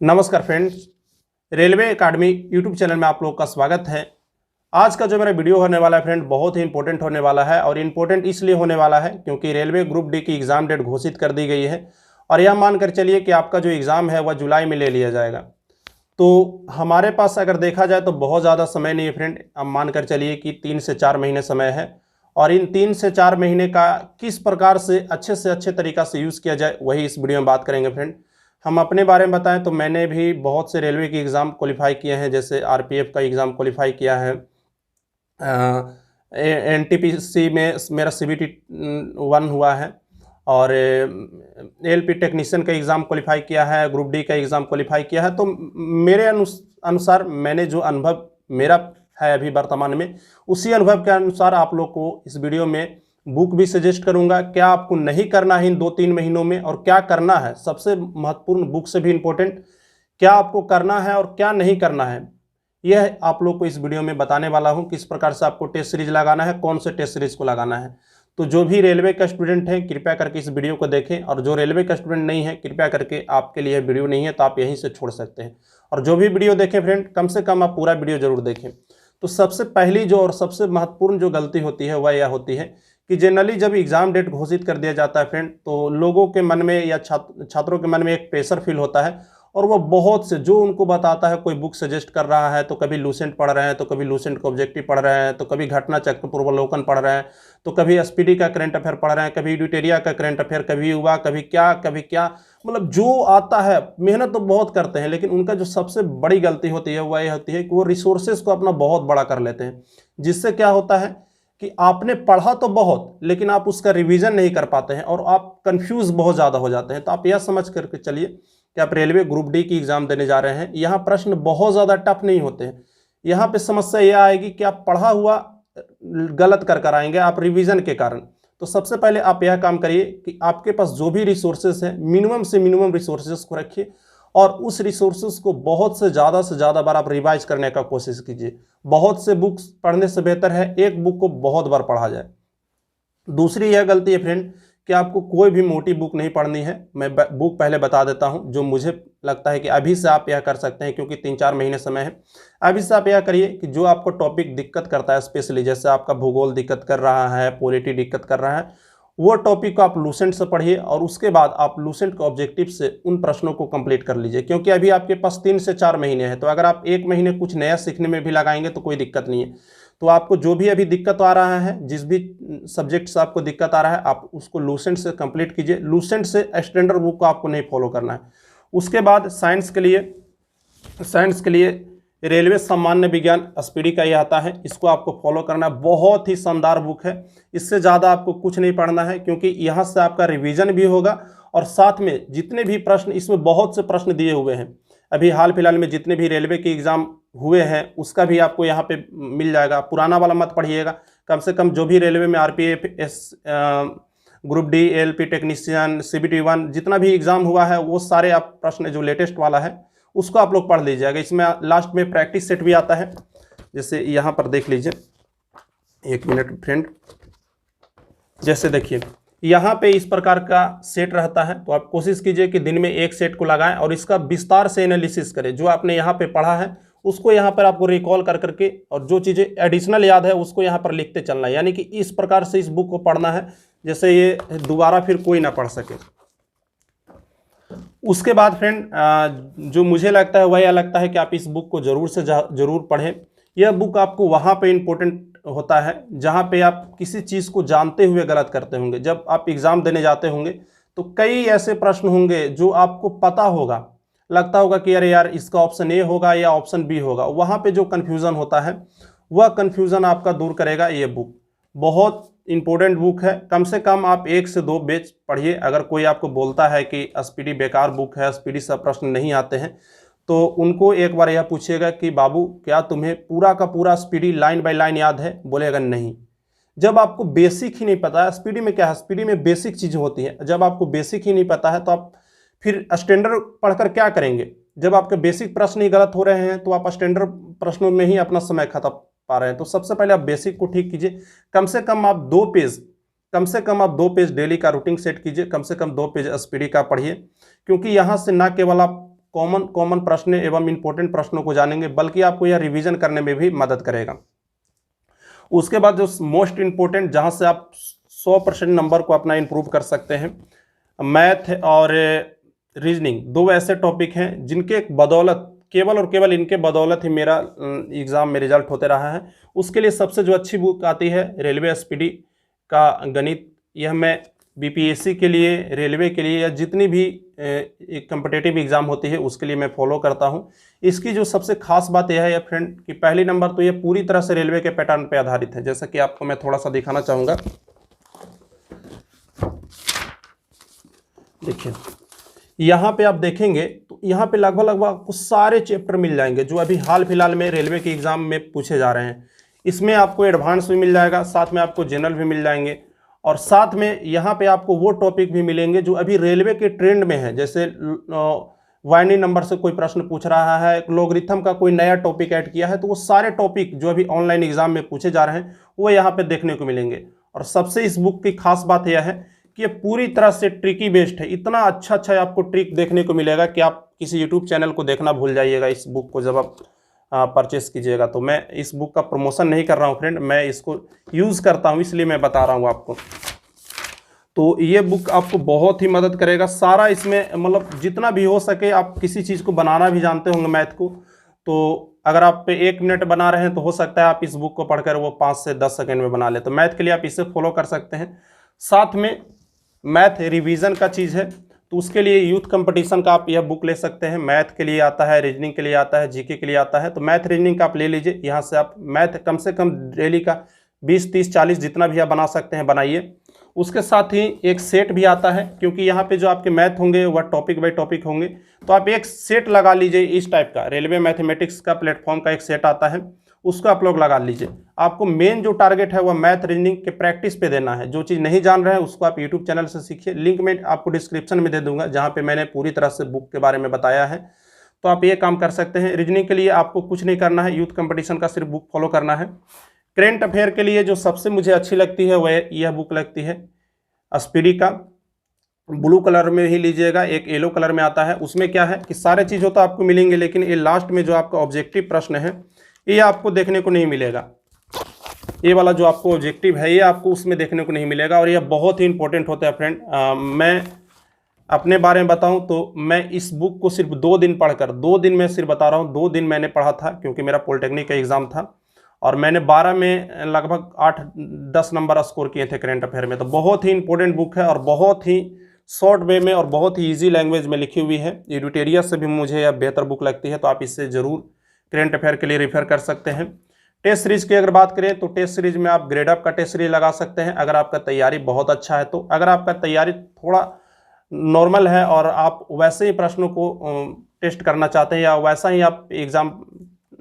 नमस्कार friends, railway academy YouTube channel में आप लोग का स्वागत है। आज का जो मेरा वीडियो होने वाला है फ्रेंड बहुत ही इंपॉर्टेंट होने वाला है और इम्पोर्टेंट इसलिए होने वाला है क्योंकि रेलवे ग्रुप डी की एग्ज़ाम डेट घोषित कर दी गई है और यह मानकर चलिए कि आपका जो एग्ज़ाम है वह जुलाई में ले लिया जाएगा। तो हमारे पास अगर देखा जाए तो बहुत ज़्यादा समय नहीं है फ्रेंड। अब मानकर चलिए कि 3 से 4 महीने समय है और इन 3 से 4 महीने का किस प्रकार से अच्छे तरीक़ा से यूज़ किया जाए वही इस वीडियो में बात करेंगे फ्रेंड। हम अपने बारे में बताएं तो मैंने भी बहुत से रेलवे के एग्ज़ाम क्वालिफाई किए हैं, जैसे आरपीएफ का एग्ज़ाम क्वालिफाई किया है, एनटीपीसी में मेरा सीबीटी 1 हुआ है और एलपी टेक्नीशियन का एग्ज़ाम क्वालिफाई किया है, ग्रुप डी का एग्ज़ाम क्वालिफाई किया है। तो मेरे अनुसार मैंने जो अनुभव मेरा है अभी वर्तमान में, उसी अनुभव के अनुसार आप लोग को इस वीडियो में बुक भी सजेस्ट करूंगा, क्या आपको नहीं करना है इन 2-3 महीनों में और क्या करना है। सबसे महत्वपूर्ण, बुक से भी इम्पोर्टेंट, क्या आपको करना है और क्या नहीं करना है, यह आप लोग को इस वीडियो में बताने वाला हूं। किस प्रकार से आपको टेस्ट सीरीज लगाना है, कौन से टेस्ट सीरीज को लगाना है। तो जो भी रेलवे का स्टूडेंट है कृपया करके इस वीडियो को देखें, और जो रेलवे का स्टूडेंट नहीं है कृपया करके, आपके लिए वीडियो नहीं है तो आप यहीं से छोड़ सकते हैं। और जो भी वीडियो देखें फ्रेंड, कम से कम आप पूरा वीडियो जरूर देखें। तो सबसे पहली जो और सबसे महत्वपूर्ण जो गलती होती है वह यह होती है कि जनरली जब एग्ज़ाम डेट घोषित कर दिया जाता है फ्रेंड, तो लोगों के मन में या छात्रों के मन में एक प्रेशर फील होता है और वो बहुत से जो उनको बताता है, कोई बुक सजेस्ट कर रहा है तो कभी लूसेंट पढ़ रहे हैं, तो कभी लूसेंट का ऑब्जेक्टिव पढ़ रहे हैं, तो कभी घटना चक्र पूर्वावलोकन पढ़ रहे हैं, तो कभी एसपीडी का करंट अफेयर पढ़ रहे हैं, कभी एडिटोरिया का करंट अफेयर, कभी युवा, कभी क्या, मतलब जो आता है। मेहनत तो बहुत करते हैं, लेकिन उनका जो सबसे बड़ी गलती होती है वह यह होती है कि वो रिसोर्सेज को अपना बहुत बड़ा कर लेते हैं, जिससे क्या होता है कि आपने पढ़ा तो बहुत लेकिन आप उसका रिवीजन नहीं कर पाते हैं और आप कंफ्यूज बहुत ज़्यादा हो जाते हैं। तो आप यह समझ करके चलिए कि आप रेलवे ग्रुप डी की एग्ज़ाम देने जा रहे हैं। यहाँ प्रश्न बहुत ज़्यादा टफ नहीं होते हैं। यहाँ पे समस्या यह आएगी कि आप पढ़ा हुआ गलत कर आएंगे आप रिवीजन के कारण। तो सबसे पहले आप यह काम करिए कि आपके पास जो भी रिसोर्सेज है, मिनिमम से मिनिमम रिसोर्सेज को रखिए और उस रिसोर्सेज को बहुत से ज़्यादा बार आप रिवाइज करने का कोशिश कीजिए। बहुत से बुक्स पढ़ने से बेहतर है एक बुक को बहुत बार पढ़ा जाए। दूसरी यह गलती है फ्रेंड कि आपको कोई भी मोटी बुक नहीं पढ़नी है। मैं बुक पहले बता देता हूं जो मुझे लगता है कि अभी से आप यह कर सकते हैं, क्योंकि 3-4 महीने समय है। अभी से आप यह करिए कि जो आपको टॉपिक दिक्कत करता है, स्पेशली जैसे आपका भूगोल दिक्कत कर रहा है, पॉलिटी दिक्कत कर रहा है, वो टॉपिक को आप लूसेंट से पढ़िए और उसके बाद आप लूसेंट के ऑब्जेक्टिव से उन प्रश्नों को कंप्लीट कर लीजिए। क्योंकि अभी आपके पास 3 से 4 महीने हैं, तो अगर आप 1 महीने कुछ नया सीखने में भी लगाएंगे तो कोई दिक्कत नहीं है। तो आपको जो भी अभी दिक्कत आ रहा है, जिस भी सब्जेक्ट से आपको दिक्कत आ रहा है, आप उसको लूसेंट से कंप्लीट कीजिए। लूसेंट से स्टैंडर्ड बुक को आपको नहीं फॉलो करना है। उसके बाद साइंस के लिए रेलवे सामान्य विज्ञान स्पीडी का ये आता है, इसको आपको फॉलो करना है। बहुत ही शानदार बुक है, इससे ज़्यादा आपको कुछ नहीं पढ़ना है, क्योंकि यहाँ से आपका रिवीजन भी होगा और साथ में जितने भी प्रश्न, इसमें बहुत से प्रश्न दिए हुए हैं। अभी हाल फिलहाल में जितने भी रेलवे के एग्ज़ाम हुए हैं उसका भी आपको यहाँ पे मिल जाएगा। पुराना वाला मत पढ़िएगा, कम से कम जो भी रेलवे में RPF, group D, LP technician, CBT 1 जितना भी एग्ज़ाम हुआ है वो सारे आप प्रश्न जो लेटेस्ट वाला है उसको आप लोग पढ़ लीजिएगा। इसमें लास्ट में प्रैक्टिस सेट भी आता है, जैसे यहाँ पर देख लीजिए, 1 मिनट फ्रेंड। जैसे देखिए यहाँ पे इस प्रकार का सेट रहता है, तो आप कोशिश कीजिए कि दिन में एक सेट को लगाएं और इसका विस्तार से एनालिसिस करें। जो आपने यहाँ पे पढ़ा है उसको यहाँ पर आपको रिकॉल कर करके, और जो चीज़ें एडिशनल याद है उसको यहाँ पर लिखते चलना है। यानी कि इस प्रकार से इस बुक को पढ़ना है जैसे ये दोबारा फिर कोई ना पढ़ सके। उसके बाद फ्रेंड जो मुझे लगता है वह यह लगता है कि आप इस बुक को ज़रूर से ज़रूर पढ़ें। यह बुक आपको वहाँ पे इम्पोर्टेंट होता है जहाँ पे आप किसी चीज़ को जानते हुए गलत करते होंगे। जब आप एग्ज़ाम देने जाते होंगे तो कई ऐसे प्रश्न होंगे जो आपको पता होगा, लगता होगा कि अरे यार इसका ऑप्शन ए होगा या ऑप्शन बी होगा। वहाँ पे जो कन्फ्यूज़न होता है वह कन्फ्यूज़न आपका दूर करेगा ये बुक। बहुत इंपॉर्टेंट बुक है, कम से कम आप 1 से 2 पेज पढ़िए। अगर कोई आपको बोलता है कि स्पीडी बेकार बुक है, स्पीडी से प्रश्न नहीं आते हैं, तो उनको एक बार यह पूछिएगा कि बाबू क्या तुम्हें पूरा का पूरा स्पीडी लाइन बाय लाइन याद है? बोलेगा नहीं। जब आपको बेसिक ही नहीं पता है, स्पीडी में क्या है, स्पीडी में बेसिक चीज़ होती है। जब आपको बेसिक ही नहीं पता है तो आप फिर स्टैंडर्ड पढ़कर क्या करेंगे? जब आपके बेसिक प्रश्न ही गलत हो रहे हैं तो आप स्टैंडर्ड प्रश्नों में ही अपना समय खत्म पा रहे हैं। तो सबसे पहले आप बेसिक को ठीक कीजिए। कम से कम आप 2 पेज डेली का रूटीन सेट कीजिए। कम से कम 2 पेज स्पीडी का पढ़िए, क्योंकि यहाँ से ना केवल आप कॉमन प्रश्न एवं इम्पोर्टेंट प्रश्नों को जानेंगे, बल्कि आपको यह रिवीजन करने में भी मदद करेगा। उसके बाद जो मोस्ट इम्पोर्टेंट, जहाँ से आप 100% नंबर को अपना इम्प्रूव कर सकते हैं, मैथ और रीजनिंग 2 ऐसे टॉपिक हैं जिनके बदौलत, केवल और केवल इनके बदौलत ही मेरा एग्ज़ाम में रिजल्ट होते रहा है। उसके लिए सबसे जो अच्छी बुक आती है रेलवे एसपीडी का गणित, यह मैं बीपीएससी के लिए, रेलवे के लिए, या जितनी भी कम्पिटिटिव एग्ज़ाम होती है उसके लिए मैं फॉलो करता हूं। इसकी जो सबसे खास बात यह है फ्रेंड कि पहली नंबर तो ये पूरी तरह से रेलवे के पैटर्न पे आधारित है, जैसा कि आपको मैं थोड़ा सा दिखाना चाहूँगा। देखिए यहाँ पे आप देखेंगे तो यहाँ पे लगभग आपको सारे चैप्टर मिल जाएंगे जो अभी हाल फिलहाल में रेलवे के एग्ज़ाम में पूछे जा रहे हैं। इसमें आपको एडवांस भी मिल जाएगा, साथ में आपको जनरल भी मिल जाएंगे, और साथ में यहाँ पे आपको वो टॉपिक भी मिलेंगे जो अभी रेलवे के ट्रेंड में है। जैसे वाइनरी नंबर से कोई प्रश्न पूछ रहा है, लोगरिथम का कोई नया टॉपिक ऐड किया है, तो वो सारे टॉपिक जो अभी ऑनलाइन एग्जाम में पूछे जा रहे हैं वो यहाँ पे देखने को मिलेंगे। और सबसे इस बुक की खास बात यह है कि ये पूरी तरह से ट्रिकी बेस्ड है। इतना अच्छा आपको ट्रिक देखने को मिलेगा कि आप किसी यूट्यूब चैनल को देखना भूल जाइएगा इस बुक को जब आप परचेस कीजिएगा। तो मैं इस बुक का प्रमोशन नहीं कर रहा हूँ फ्रेंड, मैं इसको यूज़ करता हूँ इसलिए मैं बता रहा हूँ आपको। तो ये बुक आपको बहुत ही मदद करेगा। सारा इसमें मतलब जितना भी हो सके, आप किसी चीज़ को बनाना भी जानते होंगे मैथ को, तो अगर आप 1 मिनट बना रहे हैं तो हो सकता है आप इस बुक को पढ़कर वो 5 से 10 सेकेंड में बना ले। तो मैथ के लिए आप इसे फॉलो कर सकते हैं। साथ में मैथ रिवीजन का चीज़ है, तो उसके लिए यूथ कंपटीशन का आप यह बुक ले सकते हैं। मैथ के लिए आता है, रीजनिंग के लिए आता है, जीके के लिए आता है। तो मैथ रीजनिंग का आप ले लीजिए, यहाँ से आप मैथ कम से कम डेली का 20, 30, 40 जितना भी आप बना सकते हैं बनाइए। उसके साथ ही एक सेट भी आता है, क्योंकि यहाँ पे जो आपके मैथ होंगे वह टॉपिक बाय टॉपिक होंगे, तो आप एक सेट लगा लीजिए इस टाइप का। रेलवे मैथमेटिक्स का प्लेटफॉर्म का एक सेट आता है, उसको आप लोग लगा लीजिए। आपको मेन जो टारगेट है वह मैथ रीजनिंग के प्रैक्टिस पे देना है। जो चीज़ नहीं जान रहे हैं उसको आप यूट्यूब चैनल से सीखिए, लिंक मैं आपको डिस्क्रिप्शन में दे दूंगा जहाँ पे मैंने पूरी तरह से बुक के बारे में बताया है। तो आप ये काम कर सकते हैं। रीजनिंग के लिए आपको कुछ नहीं करना है, यूथ कंपटीशन का सिर्फ बुक फॉलो करना है। करेंट अफेयर के लिए जो सबसे मुझे अच्छी लगती है वह यह बुक लगती है एसपीडी का। ब्लू कलर में ही लीजिएगा, एक येलो कलर में आता है। उसमें क्या है कि सारे चीज़ों तो आपको मिलेंगे, लेकिन ये लास्ट में जो आपका ऑब्जेक्टिव प्रश्न है ये आपको देखने को नहीं मिलेगा। ये वाला जो आपको ऑब्जेक्टिव है ये आपको उसमें देखने को नहीं मिलेगा, और यह बहुत ही इंपॉर्टेंट होता है फ्रेंड। मैं अपने बारे में बताऊं तो मैं इस बुक को सिर्फ 2 दिन पढ़कर, 2 दिन में सिर्फ बता रहा हूं, 2 दिन मैंने पढ़ा था, क्योंकि मेरा पॉलिटेक्निक का एग्ज़ाम था और मैंने 12 में लगभग 8-10 नंबर स्कोर किए थे करेंट अफेयर में। तो बहुत ही इंपॉर्टेंट बुक है और बहुत ही शॉर्ट वे में और बहुत ही ईजी लैंग्वेज में लिखी हुई है। एडिटोरियल से भी मुझे यह बेहतर बुक लगती है, तो आप इससे ज़रूर करेंट अफेयर के लिए रेफर कर सकते हैं। टेस्ट सीरीज की अगर बात करें तो टेस्ट सीरीज में आप ग्रेड अप का टेस्ट सीरीज लगा सकते हैं अगर आपका तैयारी बहुत अच्छा है। तो अगर आपका तैयारी थोड़ा नॉर्मल है और आप वैसे ही प्रश्नों को टेस्ट करना चाहते हैं, या वैसा ही आप एग्ज़ाम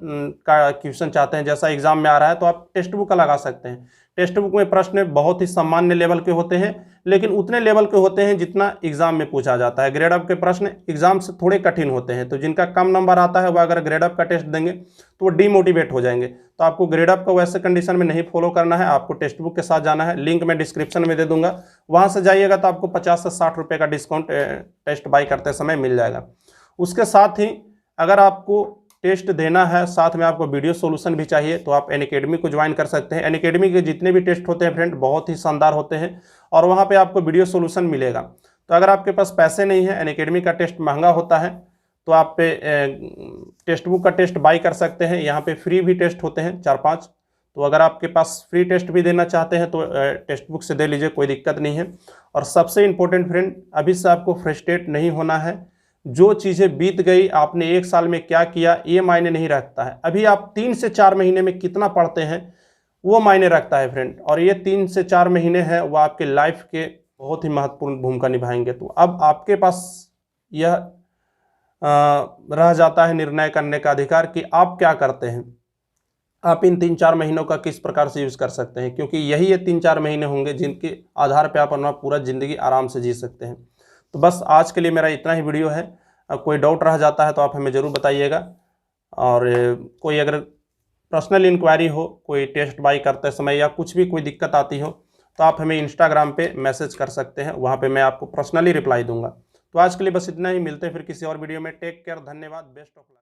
का क्वेश्चन चाहते हैं जैसा एग्जाम में आ रहा है, तो आप टेक्स्ट बुक का लगा सकते हैं। टेक्स्ट बुक में प्रश्न बहुत ही सामान्य लेवल के होते हैं, लेकिन उतने लेवल के होते हैं जितना एग्जाम में पूछा जाता है। ग्रेड अप के प्रश्न एग्जाम से थोड़े कठिन होते हैं, तो जिनका कम नंबर आता है वह अगर ग्रेड अप का टेस्ट देंगे तो वो डीमोटिवेट हो जाएंगे। तो आपको ग्रेड अप का वैसे कंडीशन में नहीं फॉलो करना है, आपको टेक्स्ट बुक के साथ जाना है। लिंक मैं डिस्क्रिप्शन में दे दूंगा, वहाँ से जाइएगा तो आपको 50 से 60 रुपये का डिस्काउंट टेस्ट बाई करते समय मिल जाएगा। उसके साथ ही अगर आपको टेस्ट देना है, साथ में आपको वीडियो सॉल्यूशन भी चाहिए, तो आप अनअकैडमी को ज्वाइन कर सकते हैं। अनअकैडमी के जितने भी टेस्ट होते हैं फ्रेंड बहुत ही शानदार होते हैं और वहाँ पे आपको वीडियो सॉल्यूशन मिलेगा। तो अगर आपके पास पैसे नहीं है, अनअकैडमी का टेस्ट महंगा होता है, तो आप टेक्स्ट बुक का टेस्ट बाई कर सकते हैं। यहाँ पे फ्री भी टेस्ट होते हैं 4-5, तो अगर आपके पास फ्री टेस्ट भी देना चाहते हैं तो टेक्स्ट बुक से दे लीजिए, कोई दिक्कत नहीं है। और सबसे इम्पोर्टेंट फ्रेंड, अभी से आपको फ्रस्ट्रेट नहीं होना है। जो चीज़ें बीत गई, आपने 1 साल में क्या किया ये मायने नहीं रखता है। अभी आप 3 से 4 महीने में कितना पढ़ते हैं वो मायने रखता है फ्रेंड, और ये 3 से 4 महीने हैं वो आपके लाइफ के बहुत ही महत्वपूर्ण भूमिका निभाएंगे। तो अब आपके पास यह रह जाता है निर्णय करने का अधिकार कि आप क्या करते हैं, आप इन 3-4 महीनों का किस प्रकार से यूज़ कर सकते हैं, क्योंकि यही ये 3-4 महीने होंगे जिनके आधार पर आप अपना पूरा ज़िंदगी आराम से जी सकते हैं। तो बस आज के लिए मेरा इतना ही वीडियो है। कोई डाउट रह जाता है तो आप हमें ज़रूर बताइएगा, और कोई अगर पर्सनल इंक्वायरी हो, कोई टेस्ट बाई करते समय या कुछ भी कोई दिक्कत आती हो, तो आप हमें इंस्टाग्राम पे मैसेज कर सकते हैं, वहाँ पे मैं आपको पर्सनली रिप्लाई दूंगा। तो आज के लिए बस इतना ही, मिलते हैं फिर किसी और वीडियो में। टेक केयर, धन्यवाद, बेस्ट ऑफ लक।